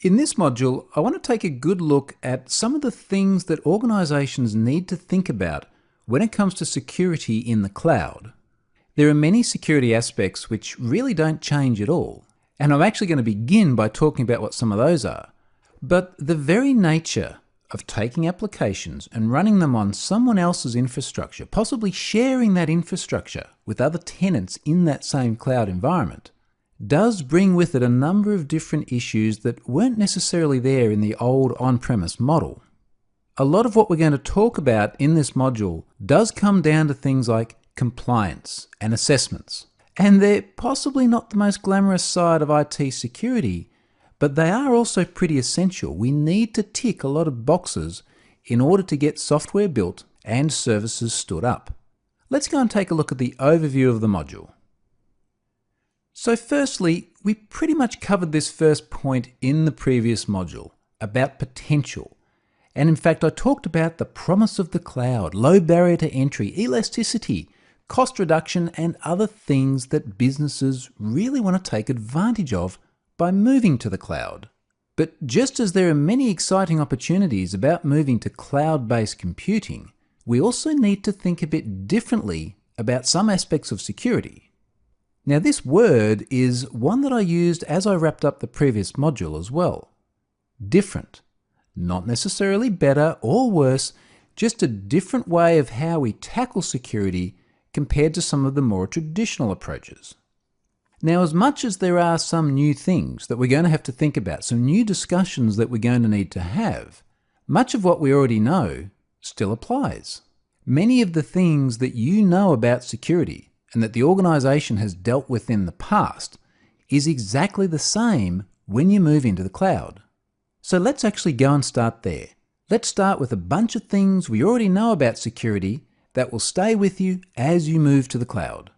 In this module, I want to take a good look at some of the things that organizations need to think about when it comes to security in the cloud. There are many security aspects which really don't change at all, and I'm actually going to begin by talking about what some of those are. But the very nature of taking applications and running them on someone else's infrastructure, possibly sharing that infrastructure with other tenants in that same cloud environment, does bring with it a number of different issues that weren't necessarily there in the old on-premise model. A lot of what we're going to talk about in this module does come down to things like compliance and assessments. And they're possibly not the most glamorous side of IT security, but they are also pretty essential. We need to tick a lot of boxes in order to get software built and services stood up. Let's go and take a look at the overview of the module. So firstly, we pretty much covered this first point in the previous module about potential. And in fact, I talked about the promise of the cloud, low barrier to entry, elasticity, cost reduction, and other things that businesses really want to take advantage of by moving to the cloud. But just as there are many exciting opportunities about moving to cloud-based computing, we also need to think a bit differently about some aspects of security. Now, this word is one that I used as I wrapped up the previous module as well. Different. Not necessarily better or worse, just a different way of how we tackle security compared to some of the more traditional approaches. Now, as much as there are some new things that we're going to have to think about, some new discussions that we're going to need to have, much of what we already know still applies. Many of the things that you know about security and that the organization has dealt with in the past is exactly the same when you move into the cloud. So let's actually go and start there. Let's start with a bunch of things we already know about security that will stay with you as you move to the cloud.